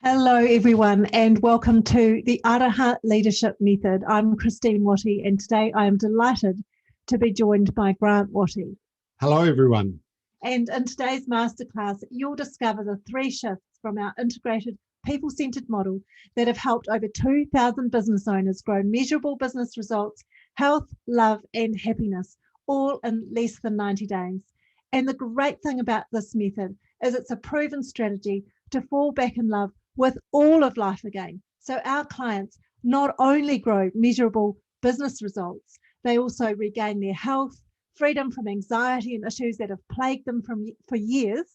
Hello, everyone, and welcome to the Araha Leadership Method. I'm Christine Watty, and today I am delighted to be joined by Grant Watty. Hello, everyone. And in today's masterclass, you'll discover the 3 shifts from our integrated, people-centered model that have helped over 2,000 business owners grow measurable business results, health, love, and happiness, all in less than 90 days. And the great thing about this method is it's a proven strategy to fall back in love with all of life again. So our clients not only grow measurable business results, they also regain their health, freedom from anxiety and issues that have plagued them for years.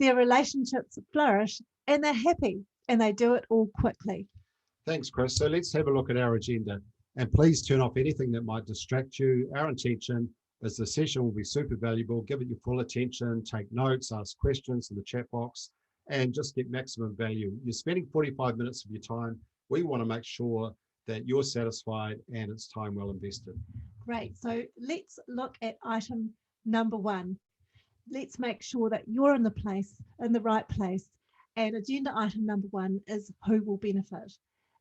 Their relationships flourish and they're happy, and they do it all quickly. Thanks, Chris. So let's have a look at our agenda. And please turn off anything that might distract you. Our intention is the session will be super valuable. Give it your full attention, take notes, ask questions in the chat box, and just get maximum value. You're spending 45 minutes of your time. We want to make sure that you're satisfied and it's time well invested. Great. So let's look at item number 1. Let's make sure that you're in the right place. And agenda item number 1 is who will benefit.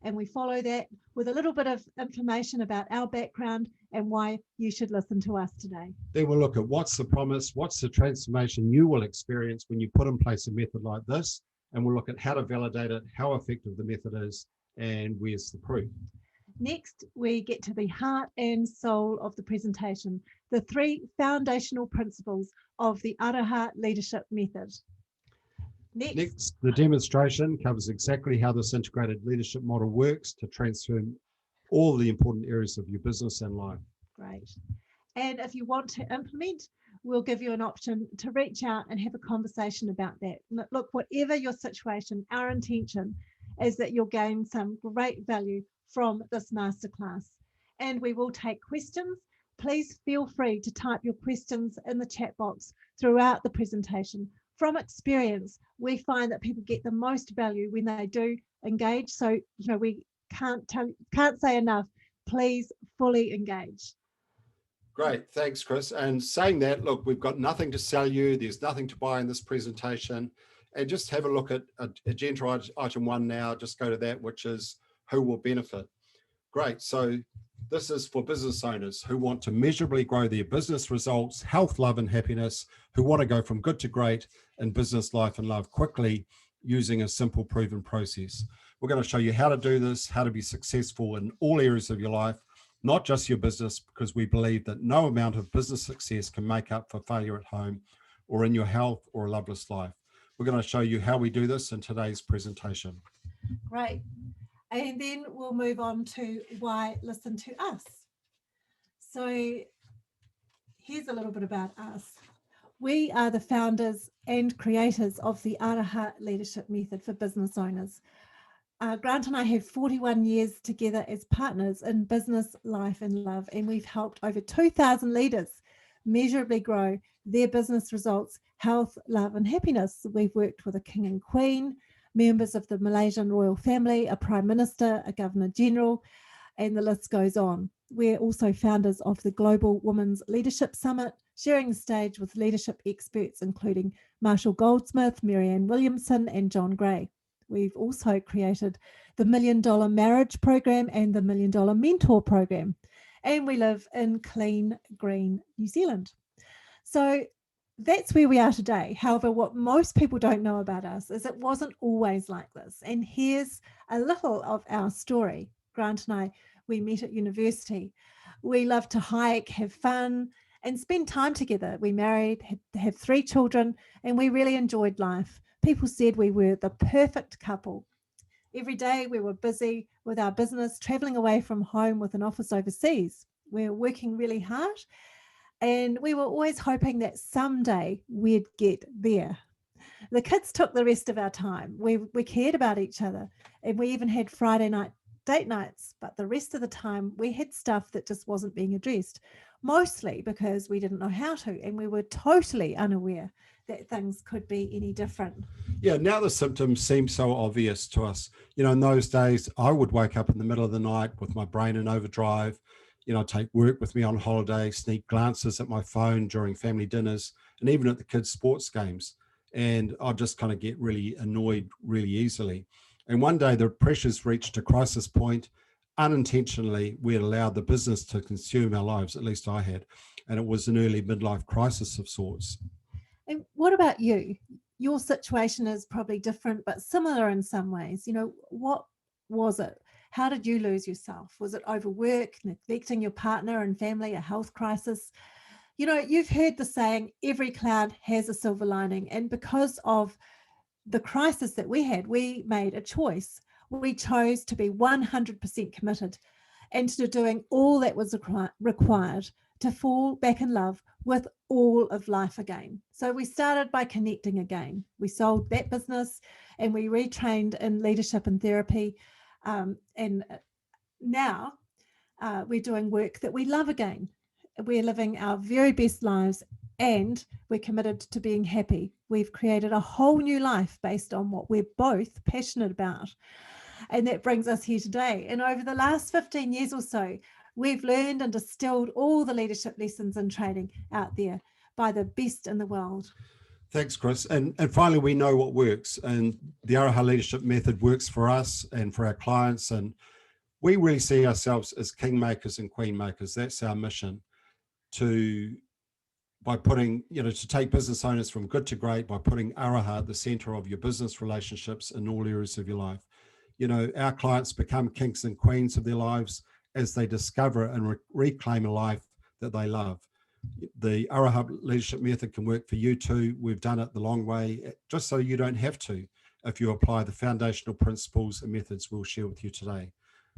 And we follow that with a little bit of information about our background and why you should listen to us today. Then we'll look at what's the promise, what's the transformation you will experience when you put in place a method like this, and we'll look at how to validate it, how effective the method is, and where's the proof. Next, we get to the heart and soul of the presentation, the 3 foundational principles of the Araha Leadership Method. Next, the demonstration covers exactly how this integrated leadership model works to transform all the important areas of your business and life. Great. And if you want to implement, we'll give you an option to reach out and have a conversation about that. Look, whatever your situation, our intention is that you'll gain some great value from this masterclass. And we will take questions. Please feel free to type your questions in the chat box throughout the presentation. From experience, we find that people get the most value when they do engage. So, we can't say enough, please fully engage. Great, thanks, Chris. And saying that, look, we've got nothing to sell you. There's nothing to buy in this presentation. And just have a look at agenda item 1 now. Just go to that, which is who will benefit. Great, so this is for business owners who want to measurably grow their business results, health, love, and happiness, who want to go from good to great in business, life, and love quickly using a simple, proven process. We're going to show you how to do this, how to be successful in all areas of your life, not just your business, because we believe that no amount of business success can make up for failure at home or in your health or a loveless life. We're going to show you how we do this in today's presentation. Great. And then we'll move on to why listen to us. So here's a little bit about us. We are the founders and creators of the Araha Leadership Method for business owners. Grant and I have 41 years together as partners in business, life, and love, and we've helped over 2,000 leaders measurably grow their business results, health, love, and happiness. We've worked with a king and queen, members of the Malaysian royal family, a prime minister, a governor general, and the list goes on. We're also founders of the Global Women's Leadership Summit, sharing the stage with leadership experts including Marshall Goldsmith, Marianne Williamson, and John Gray. We've also created the $1 Million Marriage Program and the $1 Million Mentor Program, and we live in clean, green New Zealand. So that's where we are today. However, what most people don't know about us is it wasn't always like this. And here's a little of our story. Grant and I, we met at university. We loved to hike, have fun, and spend time together. We married, have 3 children, and we really enjoyed life. People said we were the perfect couple. Every day we were busy with our business, traveling away from home with an office overseas. We were working really hard, and we were always hoping that someday we'd get there. The kids took the rest of our time. We cared about each other, and we even had Friday night date nights, but the rest of the time we had stuff that just wasn't being addressed, mostly because we didn't know how to, and we were totally unaware that things could be any different. Yeah, now the symptoms seem so obvious to us. In those days, I would wake up in the middle of the night with my brain in overdrive, take work with me on holiday, sneak glances at my phone during family dinners, and even at the kids' sports games. And I'll just kind of get really annoyed really easily. And one day the pressures reached a crisis point. Unintentionally, we had allowed the business to consume our lives, at least I had. And it was an early midlife crisis of sorts. And what about you? Your situation is probably different, but similar in some ways. What was it? How did you lose yourself? Was it overwork, neglecting your partner and family, a health crisis? You've heard the saying, every cloud has a silver lining. And because of the crisis that we had, we made a choice. We chose to be 100% committed and to doing all that was required to fall back in love with all of life again. So we started by connecting again. We sold that business and we retrained in leadership and therapy. And now we're doing work that we love again. We're living our very best lives and we're committed to being happy. We've created a whole new life based on what we're both passionate about. And that brings us here today. And over the last 15 years or so, we've learned and distilled all the leadership lessons and training out there by the best in the world. Thanks, Chris. And finally, we know what works. And the Araha Leadership Method works for us and for our clients. And we really see ourselves as kingmakers and queenmakers. That's our mission, to take business owners from good to great by putting Araha at the center of your business relationships in all areas of your life. Our clients become kings and queens of their lives as they discover and reclaim a life that they love. The Araha Leadership Method can work for you too. We've done it the long way, just so you don't have to, if you apply the foundational principles and methods we'll share with you today.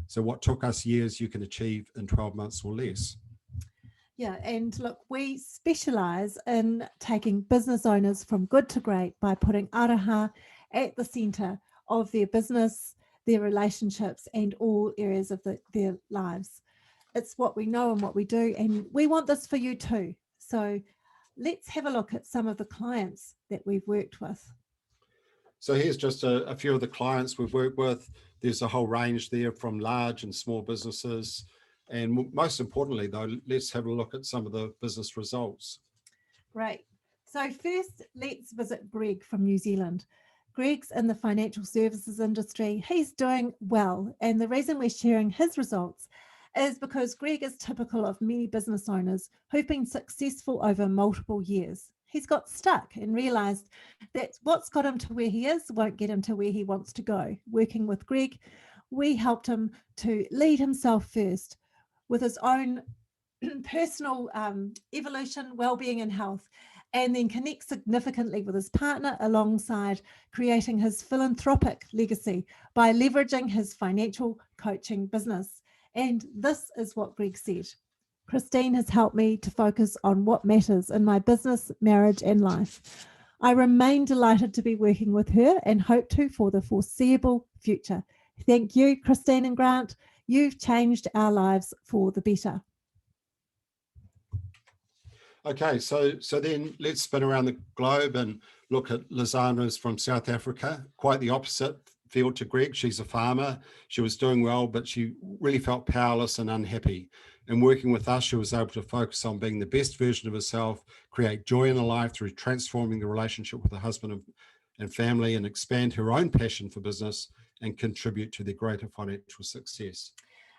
So what took us years, you can achieve in 12 months or less. Yeah, and look, we specialise in taking business owners from good to great by putting Araha at the centre of their business, their relationships, and all areas of their lives. It's what we know and what we do, and we want this for you too. So let's have a look at some of the clients that we've worked with. So here's just a few of the clients we've worked with. There's a whole range there from large and small businesses. And most importantly, though, let's have a look at some of the business results. Great. So first, let's visit Greg from New Zealand. Greg's in the financial services industry. He's doing well. And the reason we're sharing his results is because Greg is typical of many business owners who've been successful over multiple years. He's got stuck and realized that what's got him to where he is won't get him to where he wants to go. Working with Greg, we helped him to lead himself first with his own personal evolution, well-being and health, and then connect significantly with his partner alongside creating his philanthropic legacy by leveraging his financial coaching business. And this is what Greg said. Christine has helped me to focus on what matters in my business, marriage, and life. I remain delighted to be working with her and hope to for the foreseeable future. Thank you, Christine and Grant. You've changed our lives for the better. Okay, so then let's spin around the globe and look at Lizana's from South Africa. Quite the opposite field to Greg. She's a farmer. She was doing well, but she really felt powerless and unhappy. And working with us, she was able to focus on being the best version of herself, create joy in her life through transforming the relationship with her husband and family, and expand her own passion for business and contribute to their greater financial success.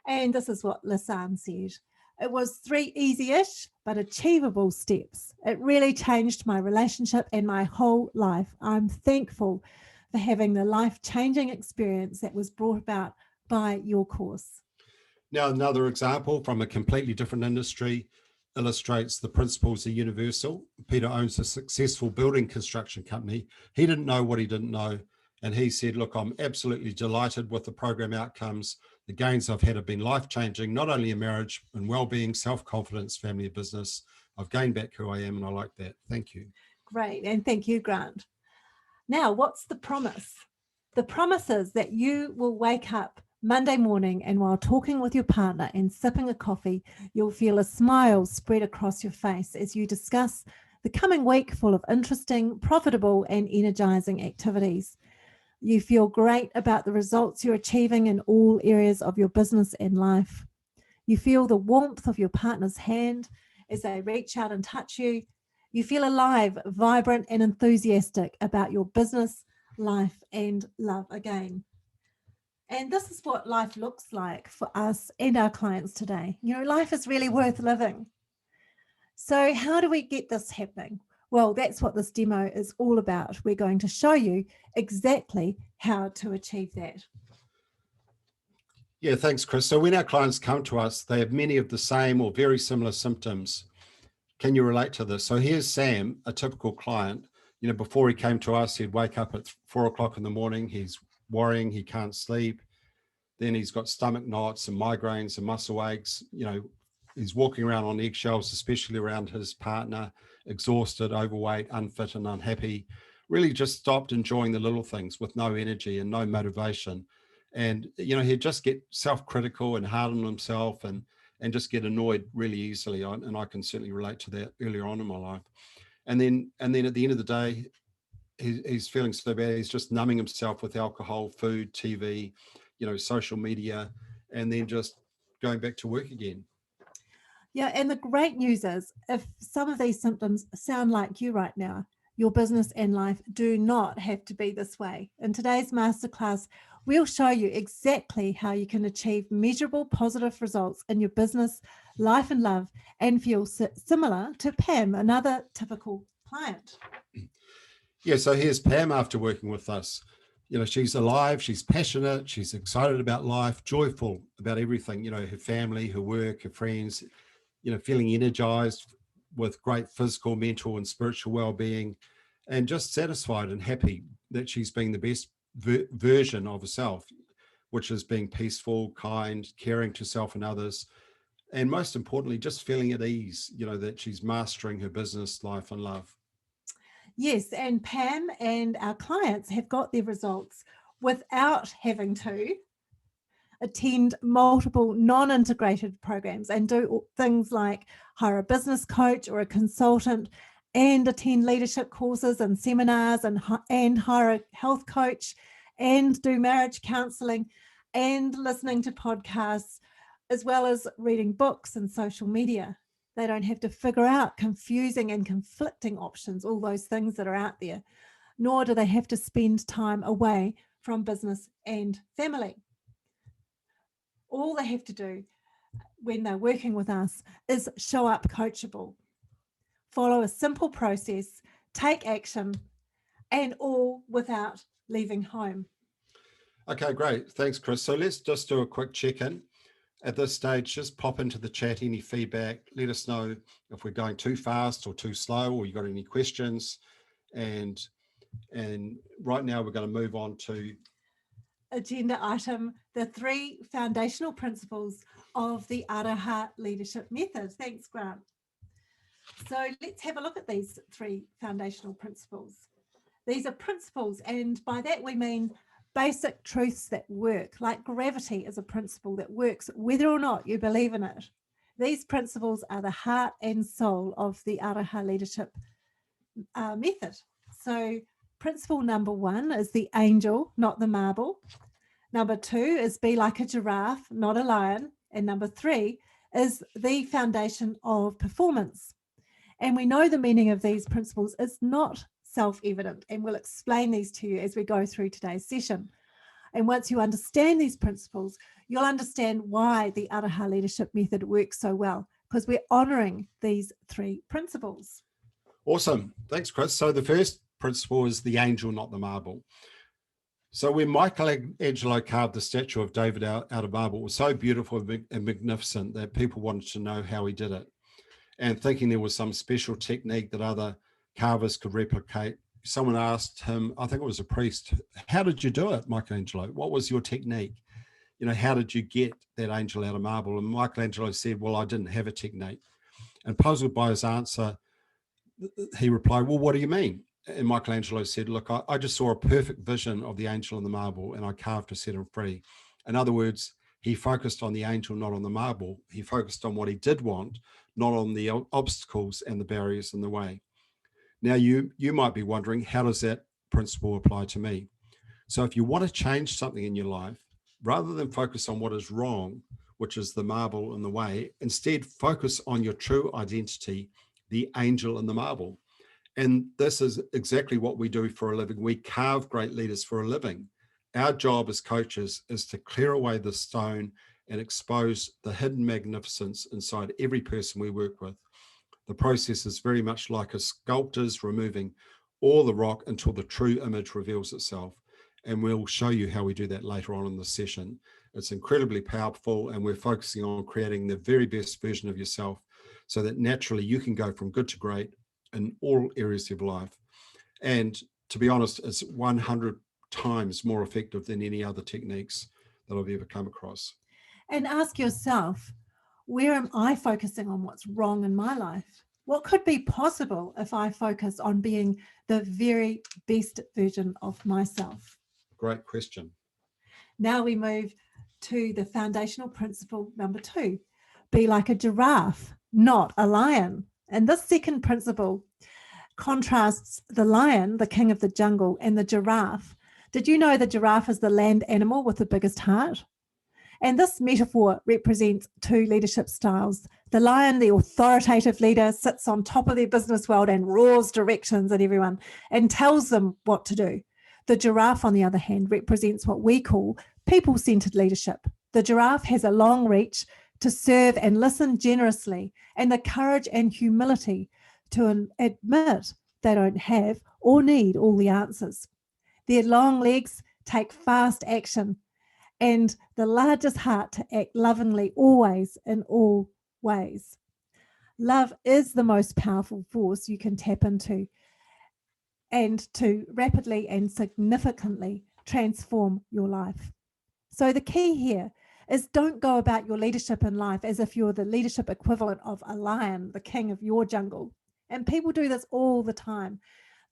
And this is what Lisanne said. It was 3 easy-ish but achievable steps. It really changed my relationship and my whole life. I'm thankful for having the life-changing experience that was brought about by your course. Now, another example from a completely different industry illustrates the principles are universal. Peter owns a successful building construction company. He didn't know what he didn't know. And he said, look, I'm absolutely delighted with the program outcomes. The gains I've had have been life-changing, not only in marriage and well-being, self-confidence, family and business. I've gained back who I am and I like that. Thank you. Great. And thank you, Grant. Now, what's the promise? The promise is that you will wake up Monday morning and while talking with your partner and sipping a coffee, you'll feel a smile spread across your face as you discuss the coming week full of interesting, profitable and energizing activities. You feel great about the results you're achieving in all areas of your business and life. You feel the warmth of your partner's hand as they reach out and touch you. You feel alive, vibrant, and enthusiastic about your business, life, and love again. And this is what life looks like for us and our clients today. You know, life is really worth living. So how do we get this happening? Well, that's what this demo is all about. We're going to show you exactly how to achieve that. Yeah, thanks, Chris. So when our clients come to us, they have many of the same or very similar symptoms. Can you relate to this? So here's Sam, a typical client. You know, before he came to us, he'd wake up at 4 o'clock in the morning. He's worrying, he can't sleep. Then he's got stomach knots and migraines and muscle aches. You know, he's walking around on eggshells, especially around his partner, exhausted, overweight, unfit and unhappy. Really just stopped enjoying the little things with no energy and no motivation. And, you know, he'd just get self-critical and hard on himself and just get annoyed really easily. And I can certainly relate to that earlier on in my life. And then at the end of the day, he's feeling so bad. He's just numbing himself with alcohol, food, TV, you know, social media, and then just going back to work again. Yeah, and the great news is if some of these symptoms sound like you right now, your business and life do not have to be this way. In today's masterclass, we'll show you exactly how you can achieve measurable positive results in your business, life and love, and feel similar to Pam, another typical client. Yeah, so here's Pam after working with us. You know, she's alive, she's passionate, she's excited about life, joyful about everything, you know, her family, her work, her friends, you know, feeling energized with great physical, mental, and spiritual well-being, and just satisfied and happy that she's being the best version of herself, which is being peaceful, kind, caring to self and others, and most importantly, just feeling at ease, you know, that she's mastering her business, life, and love. Yes, and Pam and our clients have got their results without having to attend multiple non-integrated programs and do things like hire a business coach or a consultant and attend leadership courses and seminars and hire a health coach and do marriage counseling and listening to podcasts as well as reading books and social media. They don't have to figure out confusing and conflicting options, all those things that are out there, nor do they have to spend time away from business and family. All they have to do when they're working with us is show up coachable, follow a simple process, take action, and all without leaving home. Okay, great. Thanks, Chris. So let's just do a quick check-in. At this stage, just pop into the chat any feedback. Let us know if we're going too fast or too slow, or you got any questions. And right now we're going to move on to agenda item, the 3 foundational principles of the Araha leadership method. Thanks, Grant. So let's have a look at these 3 foundational principles. These are principles, and by that we mean basic truths that work, like gravity is a principle that works whether or not you believe in it. These principles are the heart and soul of the Araha leadership method. So principle number 1 is the angel, not the marble. Number 2 is be like a giraffe, not a lion. And number 3 is the foundation of performance. And we know the meaning of these principles is not self-evident, and we'll explain these to you as we go through today's session. And once you understand these principles, you'll understand why the Araha leadership method works so well, because we're honoring these 3 principles. Awesome. Thanks, Chris. So the first principle is the angel, not the marble. So when Michelangelo carved the statue of David out of marble, it was so beautiful and magnificent that people wanted to know how he did it. And thinking there was some special technique that other carvers could replicate, someone asked him, I think it was a priest, how did you do it, Michelangelo? What was your technique? You know, how did you get that angel out of marble? And Michelangelo said, well, I didn't have a technique. And puzzled by his answer, he replied, well, what do you mean? And Michelangelo said, look, I just saw a perfect vision of the angel on the marble and I carved to set him free. In other words, he focused on the angel, not on the marble. He focused on what he did want, not on the obstacles and the barriers in the way. Now, you might be wondering, how does that principle apply to me? So if you want to change something in your life, rather than focus on what is wrong, which is the marble in the way, instead focus on your true identity, the angel in the marble. And this is exactly what we do for a living. We carve great leaders for a living. Our job as coaches is to clear away the stone and expose the hidden magnificence inside every person we work with. The process is very much like a sculptor's removing all the rock until the true image reveals itself. And we'll show you how we do that later on in the session. It's incredibly powerful, and we're focusing on creating the very best version of yourself so that naturally you can go from good to great in all areas of life. And to be honest, it's 100 times more effective than any other techniques that I've ever come across. And ask yourself, where am I focusing on what's wrong in my life? What could be possible if I focus on being the very best version of myself? Great question. Now we move to the foundational principle number 2. Be like a giraffe, not a lion. And this second principle contrasts the lion, the king of the jungle, and the giraffe. Did you know the giraffe is the land animal with the biggest heart? And this metaphor represents 2 leadership styles. The lion, the authoritative leader, sits on top of their business world and roars directions at everyone and tells them what to do. The giraffe, on the other hand, represents what we call people-centered leadership. The giraffe has a long reach to serve and listen generously, and the courage and humility to admit they don't have or need all the answers. Their long legs take fast action, and the largest heart to act lovingly always in all ways. Love is the most powerful force you can tap into and to rapidly and significantly transform your life. So the key here is don't go about your leadership in life as if you're the leadership equivalent of a lion, the king of your jungle. And people do this all the time.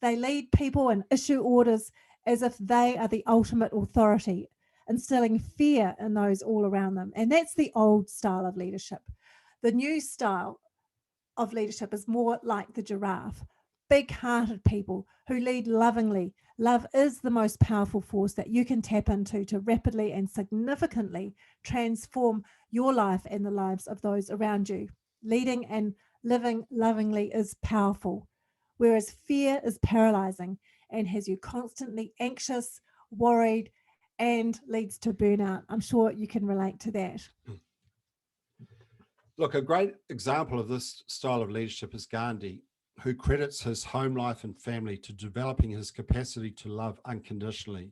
They lead people and issue orders as if they are the ultimate authority, instilling fear in those all around them. And that's the old style of leadership. The new style of leadership is more like the giraffe, big-hearted people who lead lovingly. Love is the most powerful force that you can tap into to rapidly and significantly transform your life and the lives of those around you. Leading and living lovingly is powerful, whereas fear is paralyzing and has you constantly anxious, worried, and leads to burnout. I'm sure you can relate to that. Look, a great example of this style of leadership is Gandhi, who credits his home life and family to developing his capacity to love unconditionally.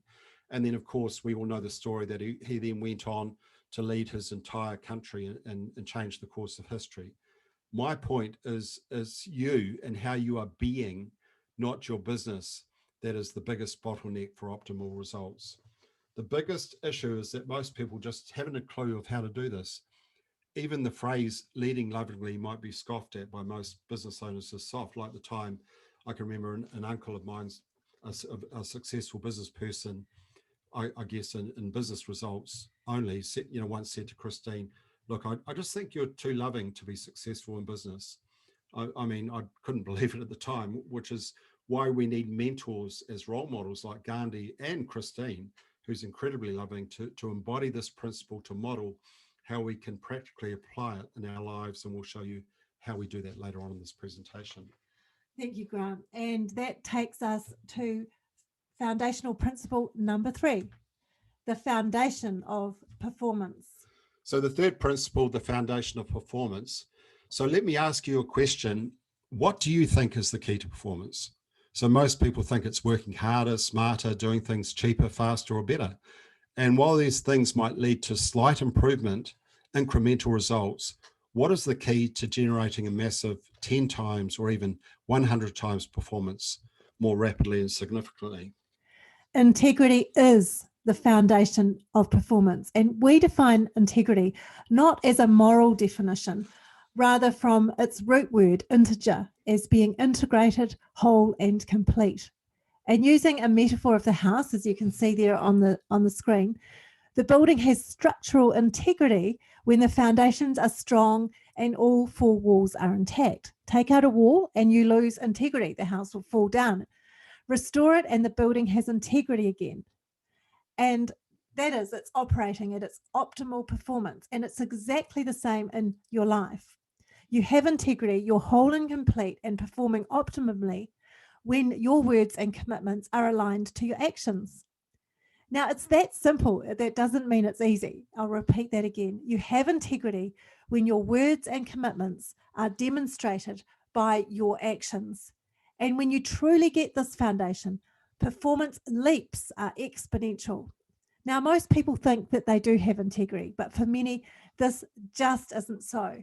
And then, of course, we all know the story that he then went on to lead his entire country and change the course of history. My point is you and how you are being, not your business, that is the biggest bottleneck for optimal results. The biggest issue is that most people just haven't a clue of how to do this. Even the phrase leading lovingly might be scoffed at by most business owners as soft. Like the time I can remember an uncle of mine's, a successful business person, I guess in business results only, once said to Christine, look, I just think you're too loving to be successful in business. I mean, I couldn't believe it at the time, which is why we need mentors as role models like Gandhi and Christine, who's incredibly loving, to embody this principle, to model how we can practically apply it in our lives. And we'll show you how we do that later on in this presentation. Thank you, Grant. And that takes us to foundational principle number 3, the foundation of performance. So the third principle, the foundation of performance. So let me ask you a question. What do you think is the key to performance? So most people think it's working harder, smarter, doing things cheaper, faster, or better. And while these things might lead to slight improvement, incremental results, what is the key to generating a massive 10 times or even 100 times performance more rapidly and significantly? Integrity is the foundation of performance. And we define integrity not as a moral definition, rather from its root word, integer, as being integrated, whole, and complete. And using a metaphor of the house, as you can see there on the screen, the building has structural integrity when the foundations are strong and all 4 walls are intact. Take out a wall and you lose integrity. The house will fall down. Restore it and the building has integrity again. And that is, it's operating at its optimal performance. And it's exactly the same in your life. You have integrity, you're whole and complete and performing optimally when your words and commitments are aligned to your actions. Now, it's that simple. That doesn't mean it's easy. I'll repeat that again. You have integrity when your words and commitments are demonstrated by your actions. And when you truly get this foundation, performance leaps are exponential. Now, most people think that they do have integrity, but for many, this just isn't so.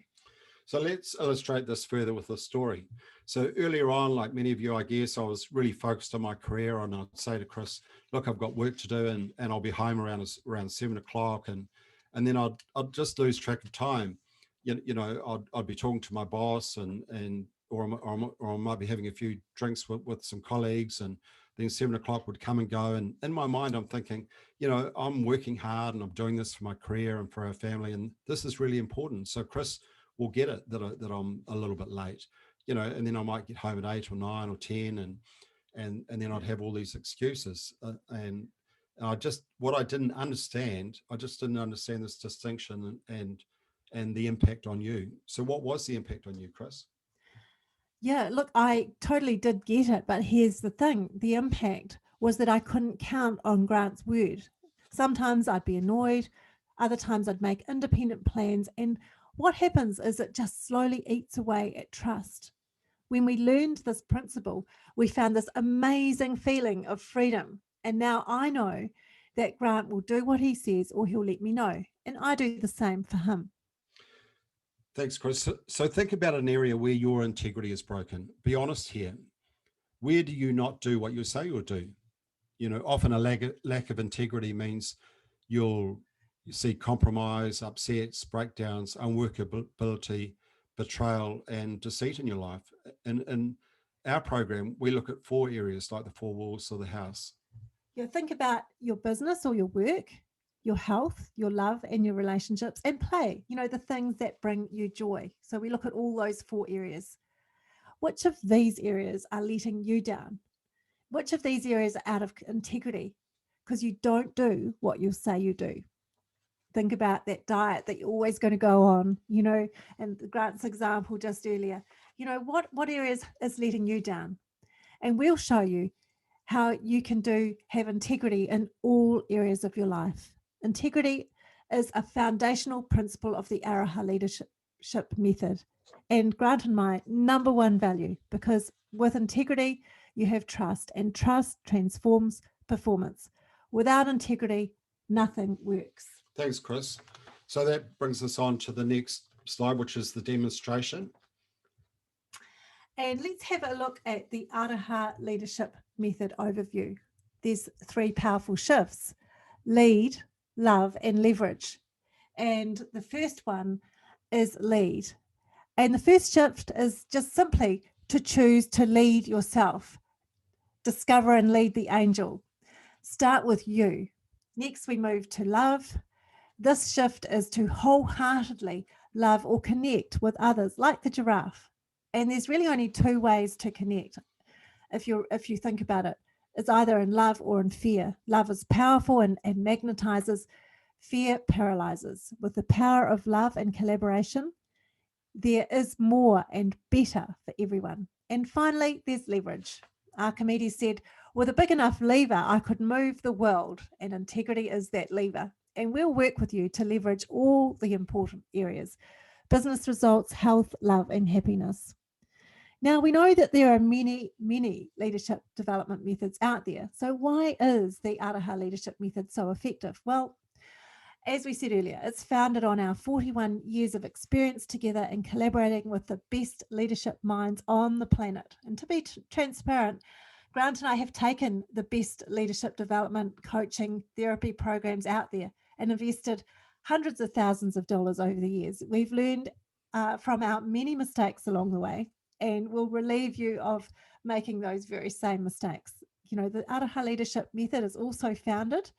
So let's illustrate this further with a story. So earlier on, like many of you, I guess, I was really focused on my career, and I'd say to Chris, look, I've got work to do, and I'll be home around 7 o'clock, and then I'd just lose track of time. I'd be talking to my boss, or I might be having a few drinks with some colleagues, and then 7 o'clock would come and go. And in my mind, I'm thinking, I'm working hard and I'm doing this for my career and for our family, and this is really important. So Chris will get it that I'm a little bit late, and then I might get home at 8 or 9 or 10, and then I'd have all these excuses. And what I didn't understand, I just didn't understand this distinction and the impact on you. So what was the impact on you, Chris? Yeah, look, I totally did get it, but here's the thing. The impact was that I couldn't count on Grant's word. Sometimes I'd be annoyed, other times I'd make independent plans, and what happens is it just slowly eats away at trust. When we learned this principle, we found this amazing feeling of freedom. And now I know that Grant will do what he says or he'll let me know. And I do the same for him. Thanks, Chris. So think about an area where your integrity is broken. Be honest here. Where do you not do what you say you'll do? Often a lack of integrity means you'll see compromise, upsets, breakdowns, unworkability, betrayal, and deceit in your life. In our program, we look at 4 areas, like the 4 walls of the house. Think about your business or your work, your health, your love, and your relationships, and play, the things that bring you joy. So we look at all those 4 areas. Which of these areas are letting you down? Which of these areas are out of integrity? Because you don't do what you say you do. Think about that diet that you're always going to go on, and Grant's example just earlier. What areas is letting you down? And we'll show you how you can have integrity in all areas of your life. Integrity is a foundational principle of the Araha leadership method, and Grant and my number 1 value, because with integrity, you have trust, and trust transforms performance. Without integrity, nothing works. Thanks, Chris. So that brings us on to the next slide, which is the demonstration. And let's have a look at the Araha leadership method overview. There's 3 powerful shifts: lead, love, and leverage. And the first one is lead. And the first shift is just simply to choose to lead yourself. Discover and lead the angel. Start with you. Next, we move to love. This shift is to wholeheartedly love or connect with others, like the giraffe. And there's really only 2 ways to connect. If you think about it, it's either in love or in fear. Love is powerful and magnetizes. Fear paralyzes. With the power of love and collaboration, there is more and better for everyone. And finally, there's leverage. Archimedes said, with a big enough lever, I could move the world, and integrity is that lever. And we'll work with you to leverage all the important areas: business results, health, love, and happiness. Now, we know that there are many, many leadership development methods out there. So why is the Araha leadership method so effective? Well, as we said earlier, it's founded on our 41 years of experience together in collaborating with the best leadership minds on the planet. And to be transparent, Grant and I have taken the best leadership development, coaching, therapy programs out there and invested hundreds of thousands of dollars over the years. We've learned from our many mistakes along the way, and we'll relieve you of making those very same mistakes. The Araha leadership method is also founded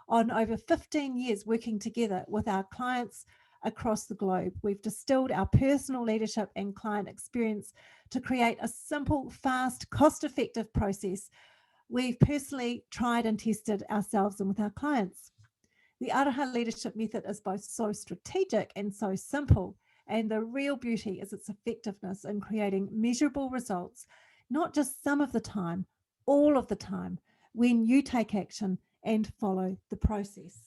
on over 15 years working together with our clients across the globe. We've distilled our personal leadership and client experience to create a simple, fast, cost-effective process we've personally tried and tested ourselves and with our clients. The Araha leadership method is both so strategic and so simple, and the real beauty is its effectiveness in creating measurable results, not just some of the time, all of the time, when you take action and follow the process.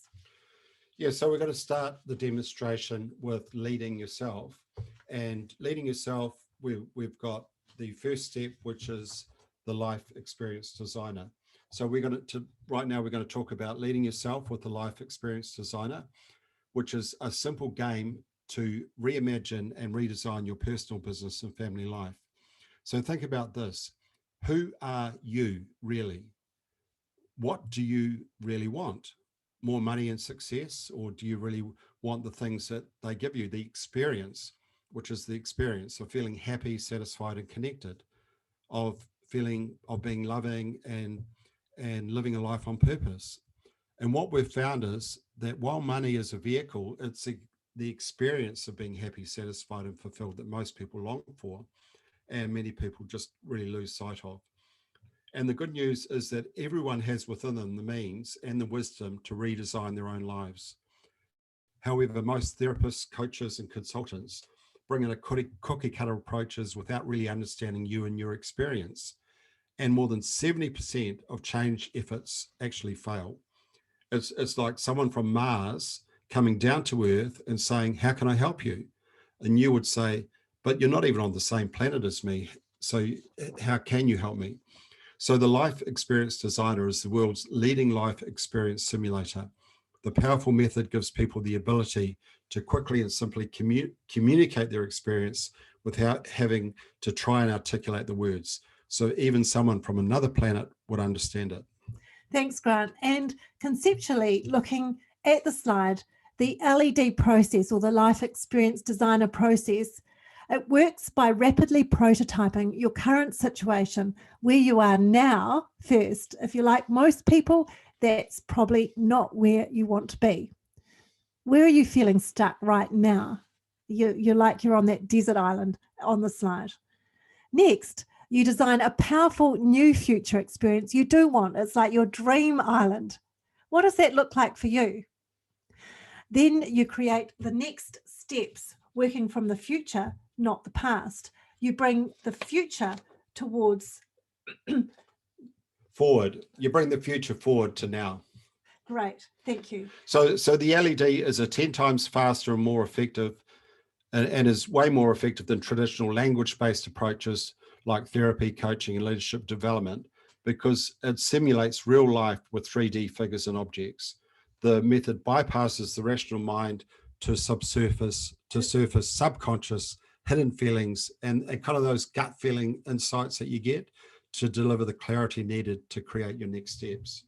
Yeah, so we're going to start the demonstration with leading yourself. And leading yourself, we've got the first step, which is the life experience designer. So we're going to right now, we're going to talk about leading yourself with the life experience designer, which is a simple game to reimagine and redesign your personal, business, and family life. So think about this. Who are you really? What do you really want? More money and success? Or do you really want the things that they give you, the experience, which is the experience of feeling happy, satisfied, and connected, of being loving and living a life on purpose? And what we've found is that while money is a vehicle, it's the experience of being happy, satisfied, and fulfilled that most people long for, and many people just really lose sight of. And the good news is that everyone has within them the means and the wisdom to redesign their own lives. However, most therapists, coaches, and consultants bring in a cookie cutter approaches without really understanding you and your experience. And more than 70% of change efforts actually fail. It's like someone from Mars coming down to Earth and saying, how can I help you? And you would say, but you're not even on the same planet as me. So how can you help me? So the Life Experience Designer is the world's leading life experience simulator. The powerful method gives people the ability to quickly and simply communicate their experience without having to try and articulate the words. So even someone from another planet would understand it. Thanks, Grant. And conceptually, looking at the slide, the LED process, or the Life Experience Designer process, it works by rapidly prototyping your current situation, where you are now first. If you're like most people, that's probably not where you want to be. Where are you feeling stuck right now? You're like you're on that desert island on the slide. Next, you design a powerful new future experience you do want. It's like your dream island. What does that look like for you? Then you create the next steps, working from the future, not the past. You bring the future towards forward. You bring the future forward to now. Great, thank you. So the LED is a 10 times faster and more effective, and is way more effective than traditional language-based approaches like therapy, coaching, and leadership development, because it simulates real life with 3D figures and objects. The method bypasses the rational mind to surface subconscious hidden feelings and kind of those gut feeling insights that you get to deliver the clarity needed to create your next steps.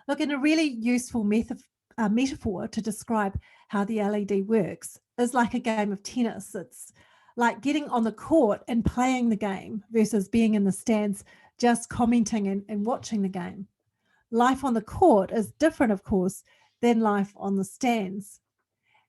Look, in a really useful metaphor to describe how the LED works is like a game of tennis. It's like getting on the court and playing the game versus being in the stands, just commenting and watching the game. Life on the court is different, of course, than life on the stands.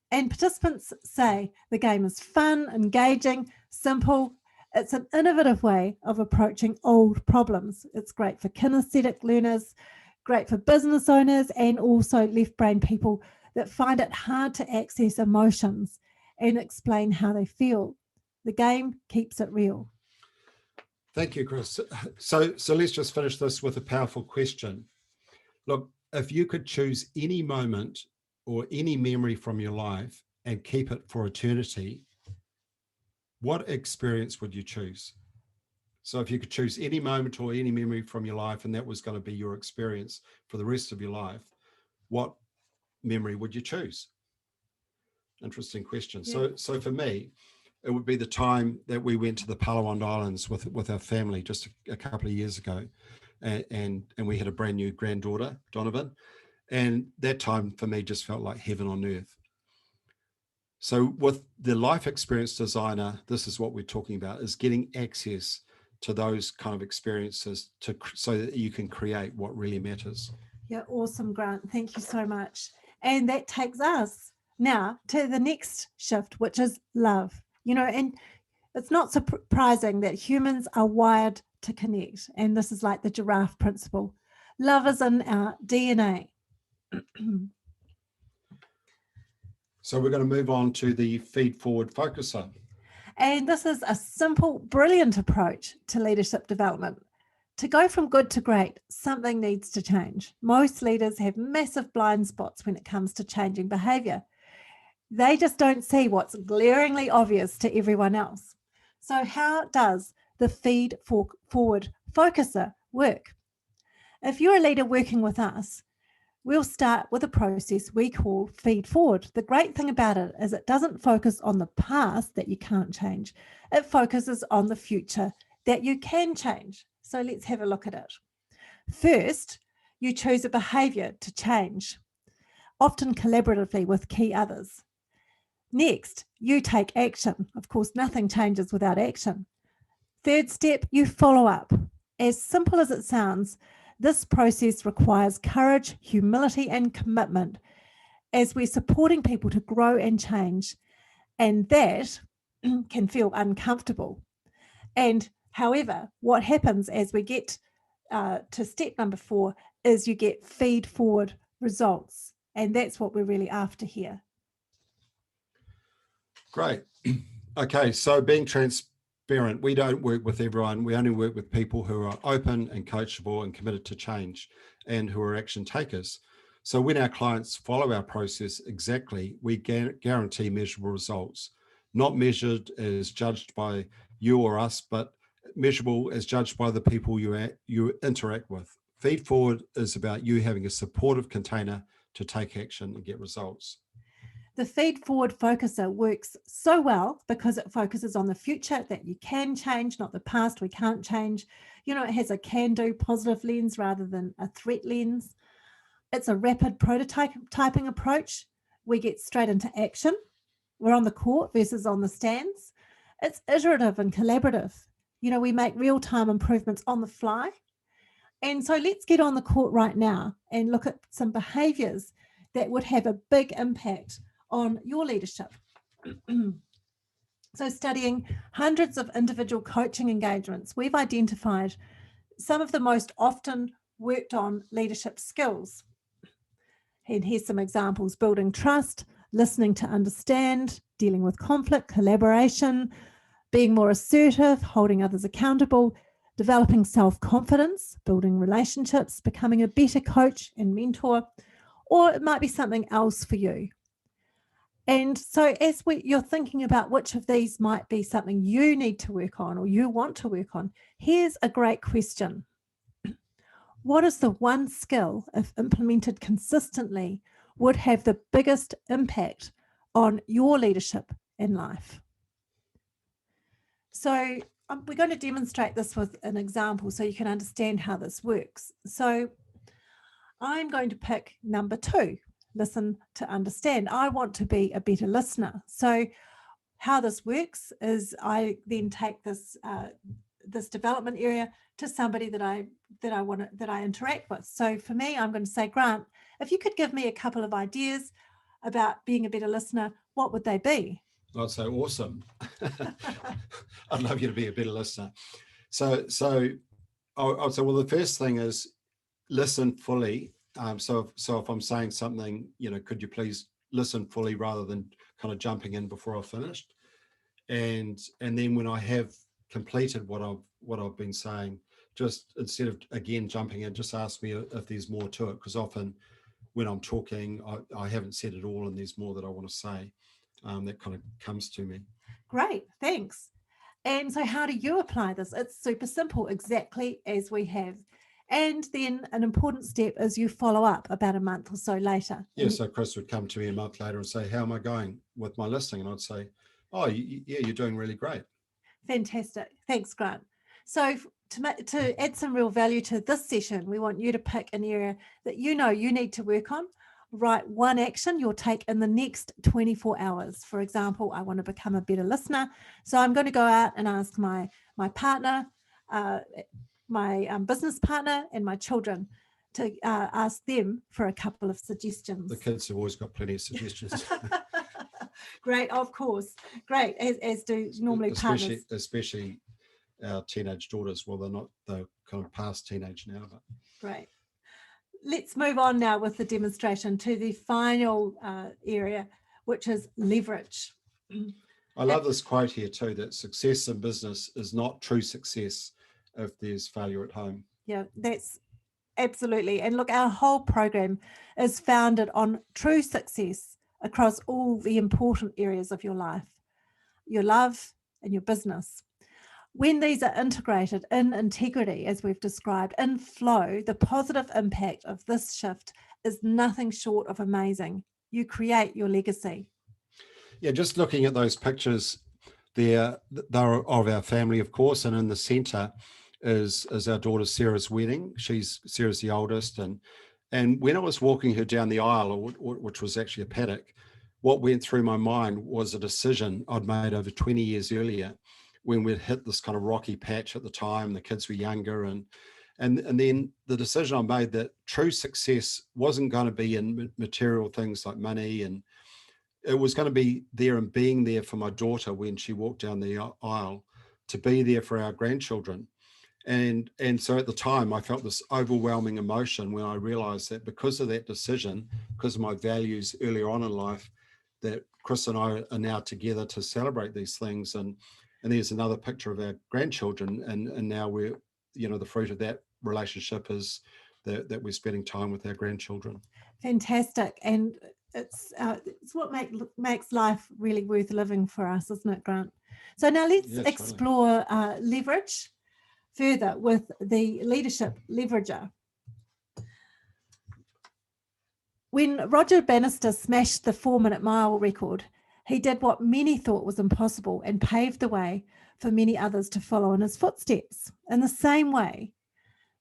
And participants say the game is fun, engaging, simple. It's an innovative way of approaching old problems. It's great for kinesthetic learners, great for business owners, and also left brain people that find it hard to access emotions and explain how they feel. The game keeps it real. Thank you, Chris. So let's just finish this with a powerful question. Look, if you could choose any moment or any memory from your life and keep it for eternity, what experience would you choose? So if you could choose any moment or any memory from your life and that was going to be your experience for the rest of your life, what memory would you choose? Interesting question. Yeah. So for me, it would be the time that we went to the Palawan Islands with our family just a couple of years ago. And we had a brand new granddaughter, Donovan. And that time for me just felt like heaven on earth. So with the Life Experience Designer, this is what we're talking about, is getting access to those kind of experiences so that you can create what really matters. Yeah, awesome, Grant. Thank you so much. And that takes us now to the next shift, which is love. And it's not surprising that humans are wired to connect. And this is like the giraffe principle. Love is in our DNA. So we're going to move on to the feed forward focuser. And this is a simple, brilliant approach to leadership development. To go from good to great, something needs to change. Most leaders have massive blind spots when it comes to changing behavior. They just don't see what's glaringly obvious to everyone else. So how does the feed forward focuser work? If you're a leader working with us, we'll start with a process we call feed forward. The great thing about it is it doesn't focus on the past that you can't change. It focuses on the future that you can change. So let's have a look at it. First, you choose a behavior to change, often collaboratively with key others. Next, you take action. Of course, nothing changes without action. Third step, you follow up. As simple as it sounds, this process requires courage, humility, and commitment as we're supporting people to grow and change. And that can feel uncomfortable. And however, what happens as we get to step number 4 is you get feed forward results. And that's what we're really after here. Great. Okay, so being transparent, we don't work with everyone. We only work with people who are open and coachable and committed to change and who are action takers. So when our clients follow our process exactly, we guarantee measurable results, not measured as judged by you or us, but measurable as judged by the people you interact with. Feed forward is about you having a supportive container to take action and get results. The feed forward focuser works so well because it focuses on the future that you can change, not the past we can't change. You know, it has a can-do positive lens rather than a threat lens. It's a rapid prototyping approach. We get straight into action. We're on the court versus on the stands. It's iterative and collaborative. You know, we make real-time improvements on the fly. And so let's get on the court right now and look at some behaviors that would have a big impact on your leadership. So studying hundreds of individual coaching engagements, we've identified some of the most often worked on leadership skills. And here's some examples: building trust, listening to understand, dealing with conflict, collaboration, being more assertive, holding others accountable, developing self-confidence, building relationships, becoming a better coach and mentor, or it might be something else for you. And so as you're thinking about which of these might be something you need to work on or you want to work on, here's a great question. What is the one skill, if implemented consistently, would have the biggest impact on your leadership in life? So we're going to demonstrate this with an example so you can understand how this works. So I'm going to pick number 2. Listen to understand. I want to be a better listener. So how this works is I then take this this development area to somebody that I interact with. So for me, I'm going to say, Grant, if you could give me a couple of ideas about being a better listener, what would they be? I'd say awesome. I'd love you to be a better listener. So I'd say, well, the first thing is listen fully. So if I'm saying something, you know, could you please listen fully rather than kind of jumping in before I've finished? And then when I have completed what I've been saying, just instead of again jumping in, just ask me if there's more to it, because often when I'm talking, I haven't said it all and there's more that I want to say. That kind of comes to me. Great, thanks. And so how do you apply this? It's super simple, exactly as we have. And then an important step is you follow up about a month or so later. Yeah, so Chris would come to me a month later and say, how am I going with my listening? And I'd say, oh, yeah, you're doing really great. Fantastic. Thanks, Grant. So to add some real value to this session, we want you to pick an area that you know you need to work on. Write one action you'll take in the next 24 hours. For example, I want to become a better listener. So I'm going to go out and ask my partner, my business partner and my children to ask them for a couple of suggestions. The kids have always got plenty of suggestions. Great, of course. Great, as do normally partners. Especially our teenage daughters. Well, they're kind of past teenage now. But. Great. Let's move on now with the demonstration to the final area, which is leverage. I love this quote here too, that success in business is not true success if there's failure at home. Yeah, that's absolutely. And look, our whole program is founded on true success across all the important areas of your life, your love and your business. When these are integrated in integrity, as we've described, in flow, the positive impact of this shift is nothing short of amazing. You create your legacy. Yeah, just looking at those pictures there, they're of our family, of course, and in the centre is our daughter Sarah's wedding. Sarah's the oldest, and when I was walking her down the aisle, which was actually a paddock, what went through my mind was a decision I'd made over 20 years earlier, when we'd hit this kind of rocky patch at the time. The kids were younger, and then the decision I made that true success wasn't going to be in material things like money, and it was going to be there and being there for my daughter when she walked down the aisle, to be there for our grandchildren. And so at the time I felt this overwhelming emotion when I realized that because of that decision, because of my values earlier on in life, that Chris and I are now together to celebrate these things. And there's another picture of our grandchildren, and now we're, the fruit of that relationship is that we're spending time with our grandchildren. Fantastic. And it's what makes life really worth living for us, isn't it, Grant? So now let's explore leverage further with the leadership leverager. When Roger Bannister smashed the 4-minute mile record, he did what many thought was impossible and paved the way for many others to follow in his footsteps. In the same way,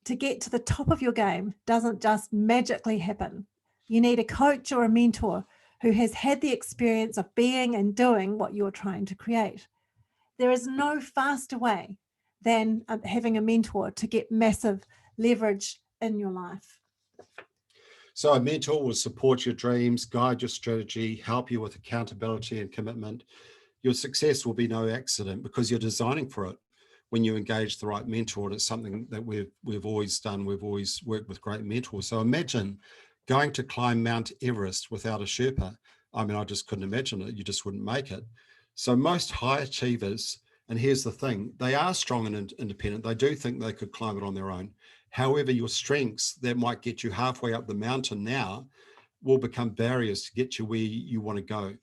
to get to the top of your game doesn't just magically happen. You need a coach or a mentor who has had the experience of being and doing what you're trying to create. There is no faster way than having a mentor to get massive leverage in your life. So a mentor will support your dreams, guide your strategy, help you with accountability and commitment. Your success will be no accident because you're designing for it. When you engage the right mentor, it's something that we've always done. We've always worked with great mentors. So imagine going to climb Mount Everest without a Sherpa. I mean, I just couldn't imagine it. You just wouldn't make it. So most high achievers, and here's the thing, they are strong and independent. They do think they could climb it on their own. However, your strengths that might get you halfway up the mountain now will become barriers to get you where you want to go.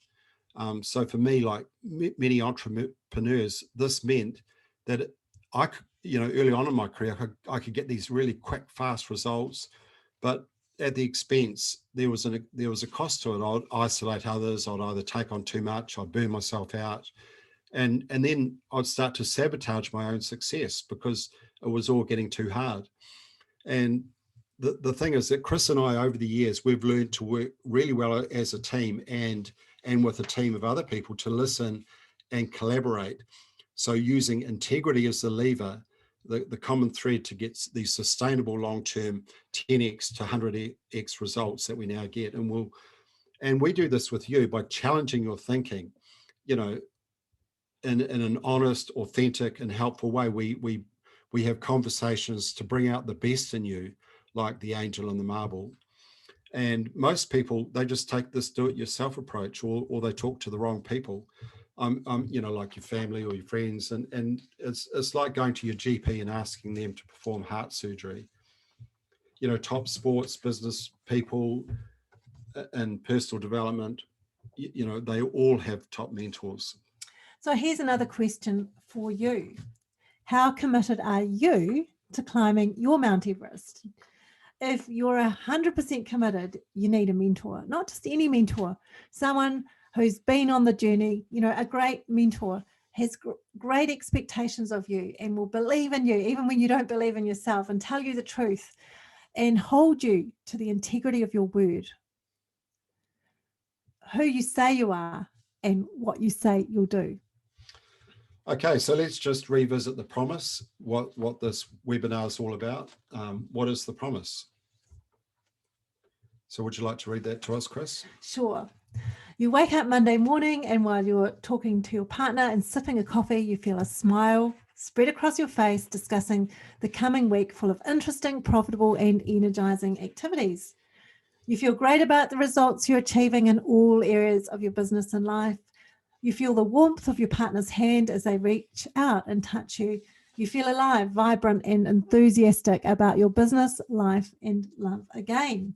So for me, like many entrepreneurs, this meant that I could, early on in my career, I could get these really quick, fast results, but at the expense, there was a cost to it. I'd isolate others. I'd either take on too much. I'd burn myself out. And then I'd start to sabotage my own success because it was all getting too hard. And the thing is that Chris and I, over the years, we've learned to work really well as a team and with a team of other people to listen and collaborate. So using integrity as the lever, the common thread to get these sustainable long-term 10x to 100x results that we now get. And we do this with you by challenging your thinking, in an honest, authentic, and helpful way. We have conversations to bring out the best in you, like the angel and the marble. And most people, they just take this do-it-yourself approach, or they talk to the wrong people. Like your family or your friends, and it's like going to your GP and asking them to perform heart surgery. Top sports business people and personal development, they all have top mentors. So here's another question for you. How committed are you to climbing your Mount Everest? If you're 100% committed, you need a mentor, not just any mentor, someone who's been on the journey. A great mentor has great expectations of you and will believe in you, even when you don't believe in yourself, and tell you the truth and hold you to the integrity of your word, who you say you are and what you say you'll do. Okay, so let's just revisit the promise, what this webinar is all about. What is the promise? So would you like to read that to us, Chris? Sure. You wake up Monday morning, and while you're talking to your partner and sipping a coffee, you feel a smile spread across your face, discussing the coming week full of interesting, profitable, and energizing activities. You feel great about the results you're achieving in all areas of your business and life. You feel the warmth of your partner's hand as they reach out and touch you. You feel alive, vibrant, and enthusiastic about your business, life, and love again.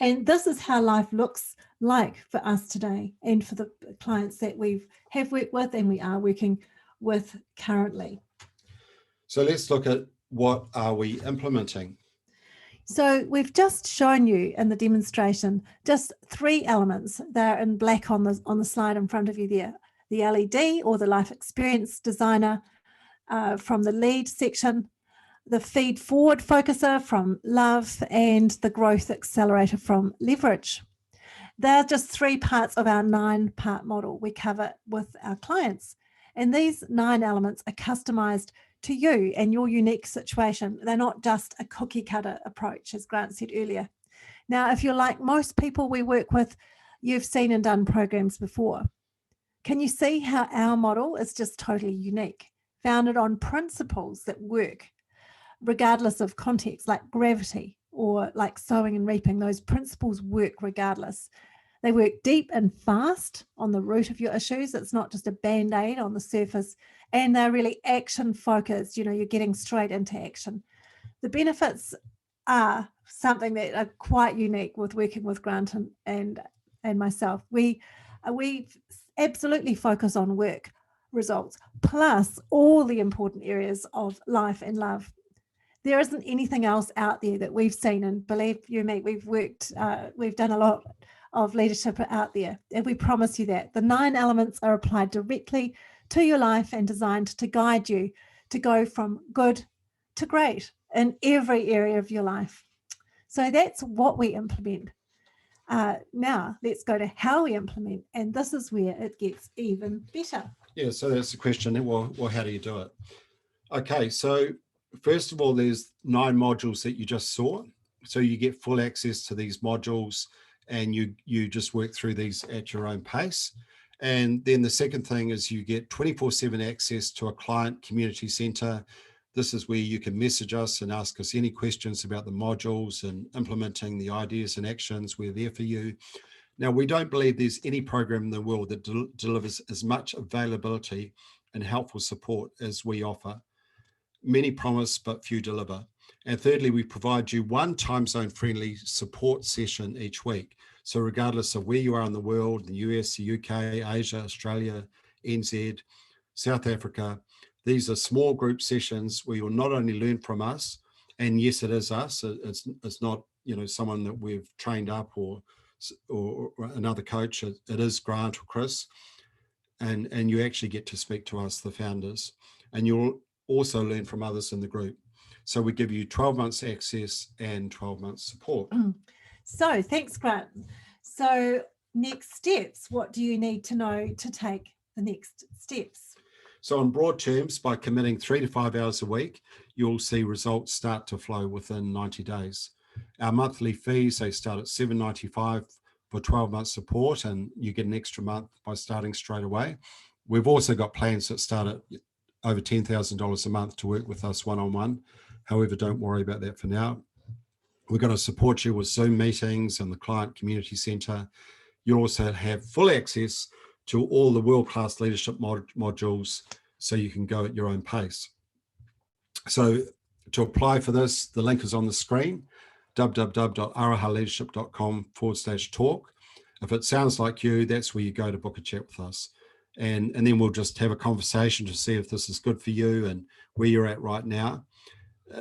And this is how life looks like for us today and for the clients that we have worked with and we are working with currently. So let's look at what are we implementing. So we've just shown you in the demonstration just 3 elements. They're in black on the slide in front of you there. The LED, or the Life Experience Designer, from the lead section, the Feed Forward Focuser from Love, and the Growth Accelerator from Leverage. They're just 3 parts of our 9-part model we cover with our clients. And these 9 elements are customized to you and your unique situation. They're not just a cookie cutter approach, as Grant said earlier. Now, if you're like most people we work with, you've seen and done programs before. Can you see how our model is just totally unique, founded on principles that work regardless of context, like gravity or like sowing and reaping? Those principles work regardless. They work deep and fast on the root of your issues. It's not just a band-aid on the surface, and they're really action focused. You know, you're getting straight into action. The benefits are something that are quite unique with working with Grant and myself. We absolutely focus on work results, plus all the important areas of life and love. There isn't anything else out there that we've seen, and believe you me, we've done a lot of leadership out there, and we promise you that the 9 elements are applied directly to your life and designed to guide you to go from good to great in every area of your life. So that's what we implement. Now let's go to how we implement, and this is where it gets even better. Yeah, so that's the question. Well, how do you do it? Okay, so first of all, there's 9 modules that you just saw. So you get full access to these modules, and you just work through these at your own pace. And then the second thing is you get 24/7 access to a client community center. This is where you can message us and ask us any questions about the modules and implementing the ideas and actions. We're there for you. Now, we don't believe there's any program in the world that delivers as much availability and helpful support as we offer. Many promise, but few deliver. And thirdly, we provide you one time zone friendly support session each week. So regardless of where you are in the world, the US, the UK, Asia, Australia, NZ, South Africa, these are small group sessions where you'll not only learn from us, and yes, it is us. It's not, you know, someone that we've trained up or another coach. It is Grant or Chris, and you actually get to speak to us, the founders, and you'll also learn from others in the group. So we give you 12 months access and 12 months support. So thanks, Grant. So next steps, what do you need to know to take the next steps? So in broad terms, by committing 3 to 5 hours a week, you'll see results start to flow within 90 days. Our monthly fees, they start at $7.95 for 12 months support, and you get an extra month by starting straight away. We've also got plans that start at over $10,000 a month to work with us one-on-one. However, don't worry about that for now. We're going to support you with Zoom meetings and the Client Community Center. You also have full access to all the world-class leadership modules, so you can go at your own pace. So to apply for this, the link is on the screen, www.arahaleadership.com/talk. If it sounds like you, that's where you go to book a chat with us. And then we'll just have a conversation to see if this is good for you and where you're at right now.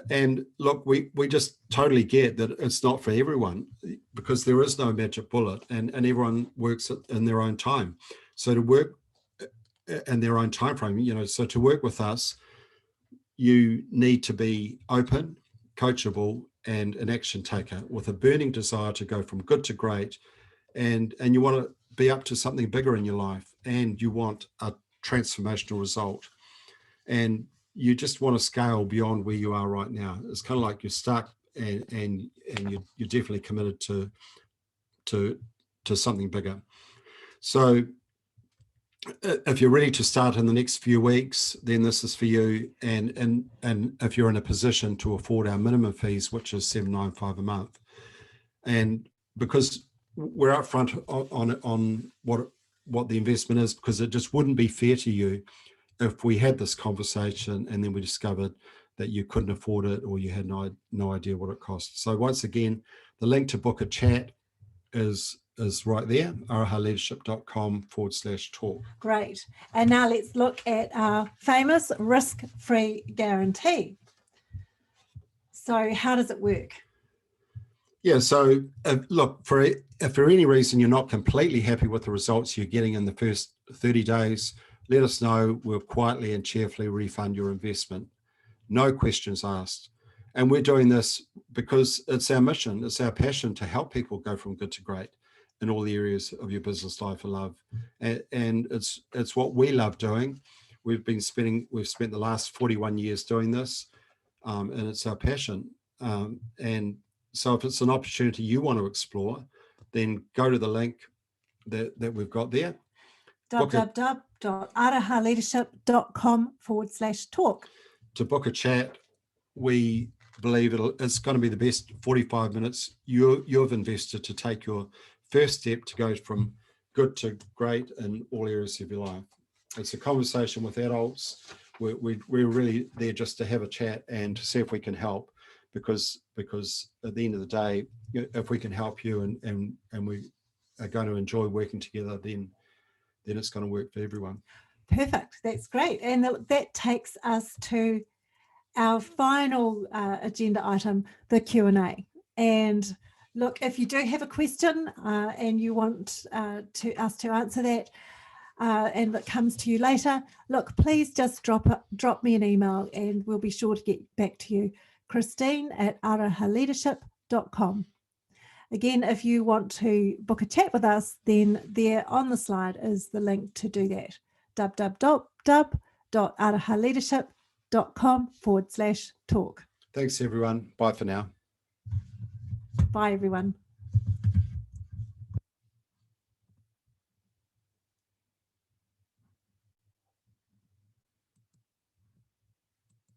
And look, we just totally get that it's not for everyone, because there is no magic bullet, and everyone works in their own time. So to work in their own time frame, you know, so to work with us, you need to be open, coachable, and an action taker with a burning desire to go from good to great. And you want to be up to something bigger in your life, and you want a transformational result, and you just want to scale beyond where you are right now. It's kind of like you're stuck, and you're definitely committed to something bigger. So if you're ready to start in the next few weeks, then this is for you. And if you're in a position to afford our minimum fees, which is $7.95 a month, and because we're upfront on what the investment is, because it just wouldn't be fair to you if we had this conversation and then we discovered that you couldn't afford it or you had no idea what it cost. So once again, the link to book a chat is right there, arahaleadership.com/talk. Great. And now let's look at our famous risk-free guarantee. So how does it work? Yeah, so look, if for any reason you're not completely happy with the results you're getting in the first 30 days, let us know. We'll quietly and cheerfully refund your investment. No questions asked. And we're doing this because it's our mission, it's our passion to help people go from good to great in all the areas of your business life and love. And it's what we love doing. We've spent the last 41 years doing this, and it's our passion. And so if it's an opportunity you want to explore, then go to the link that we've got there. www.arahaleadership.com/talk. To book a chat, we believe it's going to be the best 45 minutes you've invested to take your first step to go from good to great in all areas of your life. It's a conversation with adults. We're really there just to have a chat and to see if we can help, because at the end of the day, if we can help you and we are going to enjoy working together, then it's going to work for everyone. Perfect. That's great. And that takes us to our final agenda item, the Q&A. And look, if you do have a question and you want us to answer that, and it comes to you later, look, please just drop me an email and we'll be sure to get back to you. Christine@arahaleadership.com. Again, if you want to book a chat with us, then there on the slide is the link to do that. www.arahaleadership.com/talk. Thanks, everyone. Bye for now. Bye, everyone.